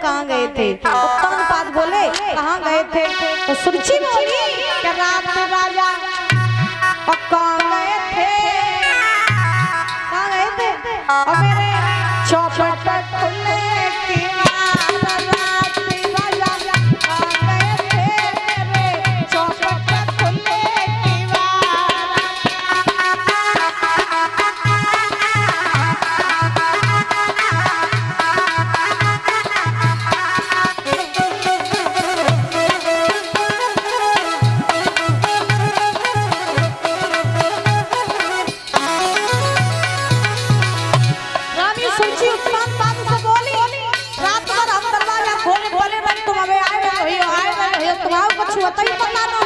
कहाँ गए थे? उत्तानपाद बोले कहाँ गए थे? तो सुरुचि बोली कि रात राजा कहाँ गए थे? कहाँ गए थे? और मेरे चौपट खुले की पता ही पता ना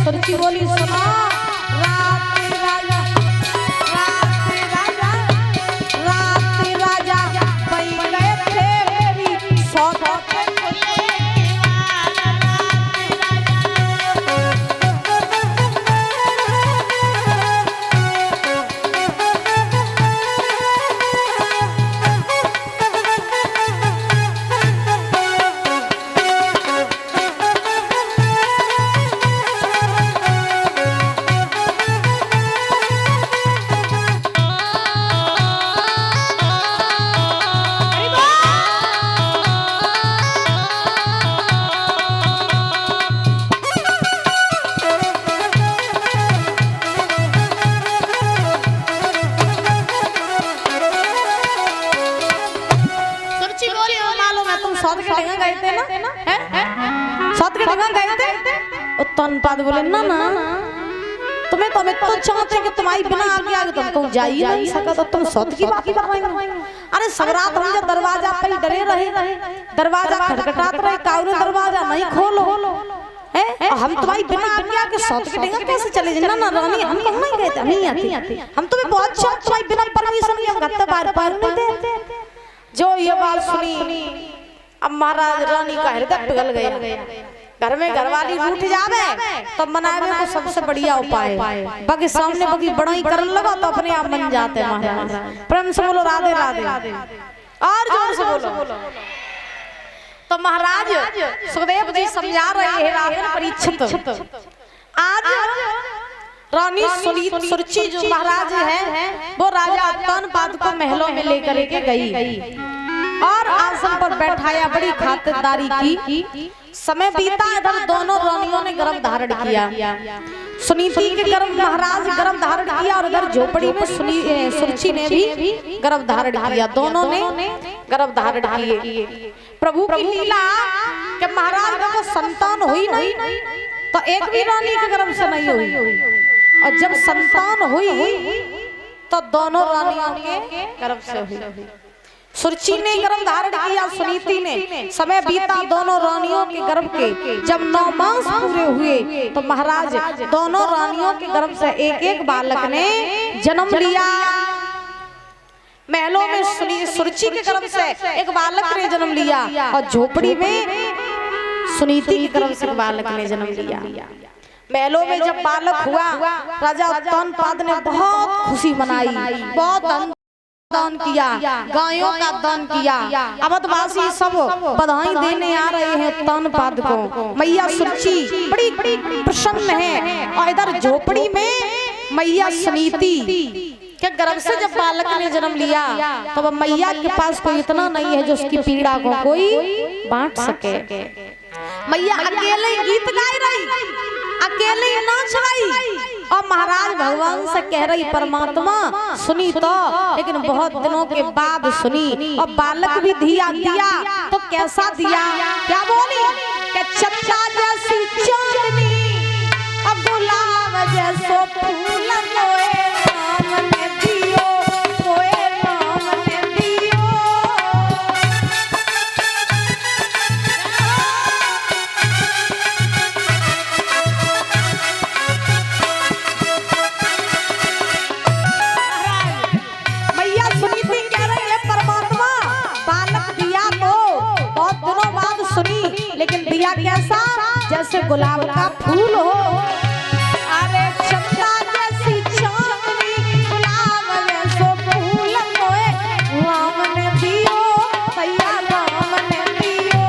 सुरुचि बोली सुना राजा बन गए थे मेरी सौदा के सौद के ढंगा गए थे ना सौद के ढंगा गए थे। उत्तानपाद बोले ना ना तुम्हें तो चाहते कि तुम्हारी बिना आगे आगे तुम कहूँ जा ही नहीं सका तो तुम सौद की बात कर रहे हो। अरे सबरात हम जब दरवाजा पे डरे रहे दरवाजा खटखटाते रहे काउरे दरवाजा नहीं खोलो हम तुम्हारी बिना आगे आगे सौद के ढंगा कैसे चले जाए? ना रानी हम कहीं नहीं गए थे हम नहीं आते हम तुम्हें बहुत शौक तुम्हारी बिना परमिशन के हम घर तक बाहर नहीं देते। जो ये बात सुनी अब महाराज रानी का हृदय पिघल गया। घर में घरवाली रूठ जावे तो मनावे को सबसे बढ़िया उपाय बाकी सामने बाकी बड़ाई करने लगा तो अपने आप मन जाते महाराज। प्रेम से बोलो राधे राधे और जोर से बोलो। तो महाराज सुखदेव जी समझा रहे हैं रावण परीक्षित। आज रानी सुरुचि जो महाराज है वो राजा उत्तानपाद को महलों में लेकर के गई और आसन पर बैठाया, बड़ी खातिरदारी की। समय बीता, इधर दोनों रानियों ने गर्भ धारण किया। सुनीति के गर्भ महाराज गर्भ धारण किया और इधर झोपड़ी में सुरुचि ने भी गर्भ धारण किया। दोनों ने गर्भ धारण किए। प्रभु की लीला कि महाराज को संतान हुई नहीं तो एक भी रानी के गर्भ से नहीं हुई, और जब संतान हुई तो दोनों रानियों के गर्भ से हुई। सुरुचि ने गर्भ धारण किया, सुनीति ने। समय बीता, दोनों रानियों के गर्भ के जब 9 मास पूरे हुए तो महाराज दोनों रानियों के गर्भ से एक एक बालक ने जन्म लिया। महलों में सुरुचि के गर्भ से एक बालक ने जन्म लिया और झोपड़ी में सुनीति के गर्भ से एक बालक ने जन्म लिया। महलों में जब बालक हुआ, राजा उत्तानपाद ने बहुत खुशी मनाई, बहुत दान किया, गायों का दान किया। अवधवासी सब बधाई देने आ रहे हैं उत्तान पाद को। मैया सुरुचि बड़ी प्रसन्न है। और इधर झोपड़ी में मैया सुनीति के गर्भ से जब बालक ने जन्म लिया तो वह मैया के पास कोई इतना नहीं है जो उसकी पीड़ा को कोई बांट सके। मैया अकेले गीत गाई रही, अकेले नाच रही और महाराज भगवान से कह रही परमात्मा सुनी तो, लेकिन बहुत दिनों के बाद सुनी। और बालक भी दिया तो कैसा दिया, क्या बोली कि चंदा जैसी चांदनी और गुलाब जैसो फूल मोए राम ने दियो, मोए राम ने दियो। मैया सुनीति कह रही है परमात्मा बालक दिया तो बहुत दिनों बाद सुनी, लेकिन दिया कैसा, जैसे गुलाब का फूल हो। अरे चंदा जैसी चांदनी गुलाब जैसो फूल मोए राम ने दियो, भैया राम ने दियो।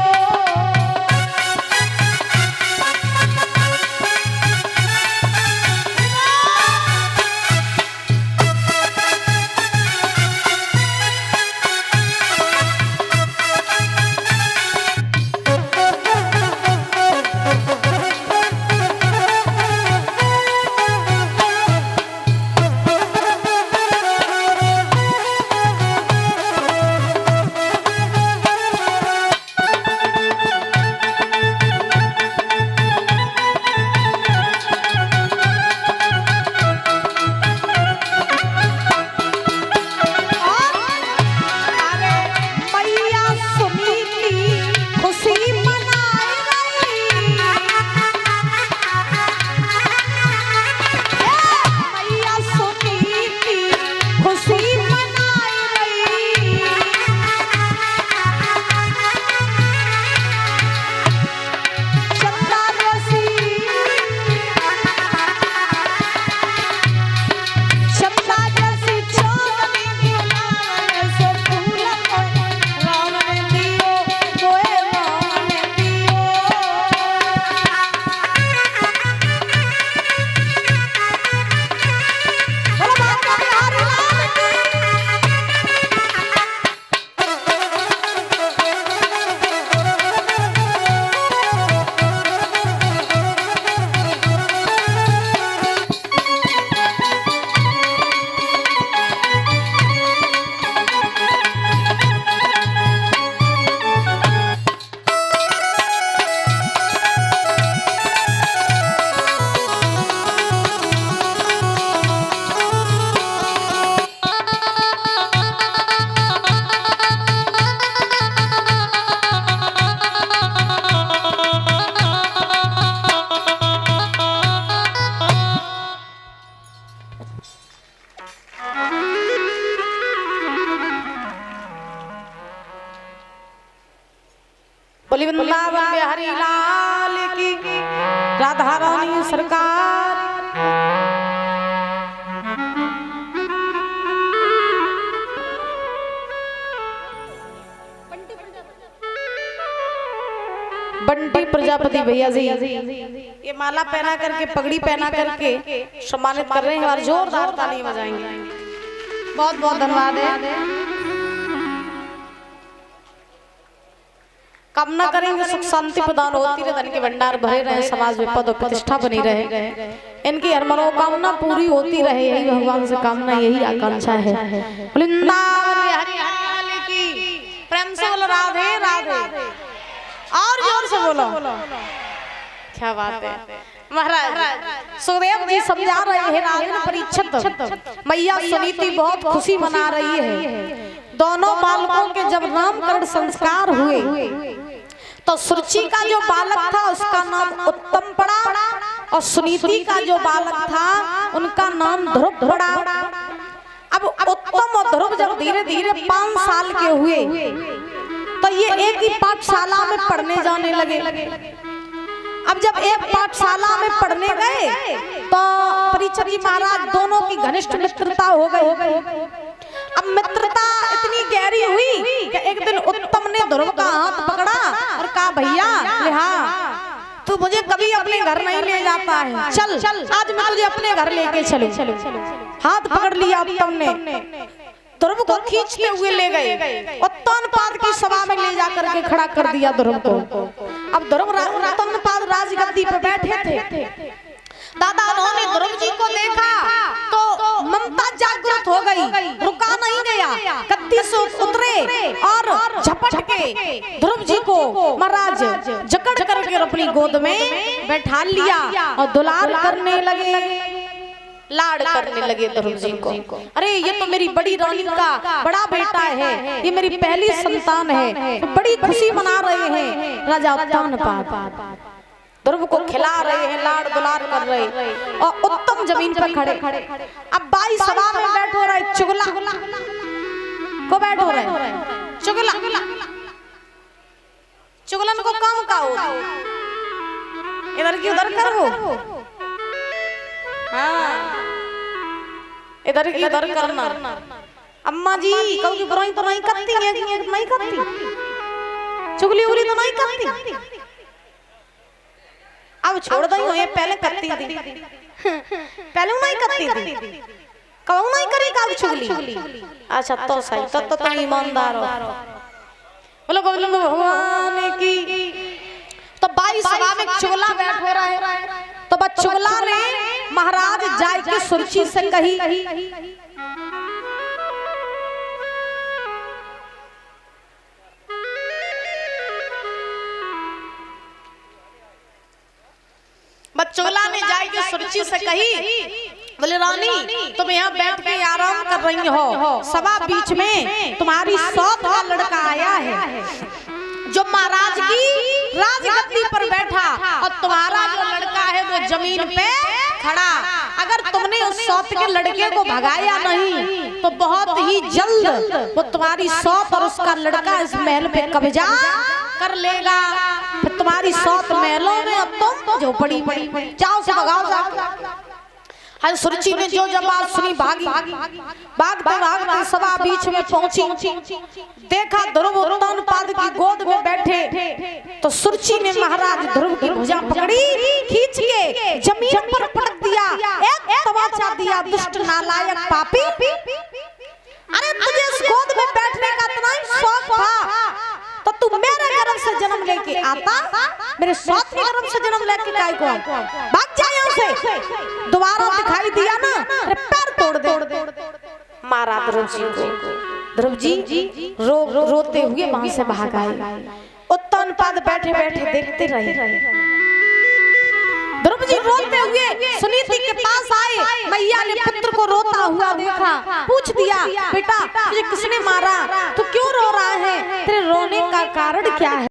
बोली वृंदावन बिहारी लाल की, राधा रानी सरकार। बंटी प्रजापति भैया जी ये माला पहना करके, पगड़ी पहना करके सम्मानित कर रहे हैं और जोरदार ताली बजाएंगे। बहुत बहुत धन्यवाद है। कामना करेंगे सुख शांति प्रदान होती रहे, धन के भंडार भरे रहे, समाज में पद और प्रतिष्ठा बनी रहे, इनकी हर मनोकामना पूरी होती रहे, यही भगवान से कामना, यही आकांक्षा है। वृंदावन बिहारी लाल की, प्रेम से बोलो राधे राधे, और जोर से बोलो। क्या बात है महाराज। सुखदेव जी समझा रहे हैं राजन परीक्षित, मैया सुनीति बहुत खुशी मना रही है। दोनों बालकों के जब नामकरण संस्कार हुए तो सुरुचि का जो बालक था उसका नाम उत्तम पड़ा और सुनीति का जो बालक था उनका नाम ध्रुव पड़ा। अब उत्तम और ध्रुव जब धीरे धीरे 5 साल के हुए तो ये एक ही पाठशाला में पढ़ने जाने लगे। अब जब एक पाठशाला में पढ़ने गए तो परीक्षित जी महाराज दोनों की घनिष्ठ मित्रता हो गई। अब मित्रता इतनी गहरी हुई कि एक दिन उत्तम ने ध्रुव का हाथ पकड़ा और कहा भैया हाँ तू मुझे कभी अपने घर नहीं ले जाता है, चल आज मैं तुझे अपने घर लेके चलूं। हाथ पकड़ लिया उत्तम ने, ध्रुव को खींचते हुए ले गए, उत्तानपाद की सभा में ले जाकर के खड़ा कर दिया ध्रुव को। अब ध्रुव उत्तानपाद राजगद्दी पर बैठे थे। दादा उन्होंने ध्रुव जी को देखा तो ममता जागृत हो गई, रुका नहीं गया, गद्दी से उतरे और झपट के ध्रुव जी को महाराज जकड़ करके अपनी गोद में बैठा लिया और दुलार करने लगे, लाड़ करने लगे ध्रुव जी को। अरे ये तो मेरी बड़ी रानी का बड़ा बेटा है, ये मेरी पहली संतान है, तो बड़ी खुशी मना रहे हैं राजा उत्तानपाद। ध्रुव को खिला रहे हैं, लाड़ दुलार कर रहे और उत्तम जमीन पर खड़े। अब बाई सभा में बैठो रहे चुगला को बैठो रहे, चुगला चुगलन को काम का हो, इधर की उधर कर वो, हाँ इधर की उधर करना। अम्मा जी कभी बुराई तो नहीं करती है, नहीं करती चुगली उगली तो नहीं करती, अब छोड़ दई हो, ये पहले करती थी, पहले नहीं करती थी, कब नहीं करी कब चुगली। अच्छा तो सही, तो तुम ईमानदार हो, बोलो गोविंद भगवान की। तो बाई सभा में चुगला बैठ हो रहा है, तो बस चुगला ने महाराज जाय के सुरची से कही चुगला ने जाके सुरची से कही, बोले रानी तुम यहाँ बैठ के आराम कर रही हो, सभा बीच में तुम्हारी सौत का लड़का आया है जो महाराज की राजगद्दी पर बैठा और तुम्हारा जो लड़का है वो जमीन पे खड़ा। अगर तुमने उस सौत के लड़के को भगाया नहीं तो बहुत ही जल्द वो तुम्हारी सौत और उसका लड़का इस महल पे कब्जा कर लेगा, फिर तुम्हारी सौत महलों में अब तुम जो पड़ी जाओ से भगाओ। हर सुरची ने जो जब बात सुनी भागी, भागते भागते सभा बीच में पहुंची, देखा ध्रुव उत्तानपाद की गोद में बैठे, तो सुरची ने महाराज ध्रुव की भुजा पकड़ी, खींच के जमीन पर पटक दिया, एक तमाचा दिया, दुष्ट नालायक पापी, अरे तुझे इस गोद में बैठने का इतना ही शौक था तो तू मेरे गर्भ से जन्म लेके आता, मेरे सौत के गर्भ से जन्म लेके काय को भाग जा यहाँ से, दोबारा दिखाई दिया ना तेरे पैर तोड़ दे। मारा ध्रुव जी को, ध्रुव जी रोते हुए वहां से भाग आए। उत्तानपाद बैठे बैठे देखते रहे, ध्रुव जी रोते हुए सुनीति के पास आए, मैया ने पुत्र को रोता हुआ देखा, पूछ दिया बेटा तुझे किसने मारा, तू क्यों रो रहा है, तेरे रोने का कारण क्या है।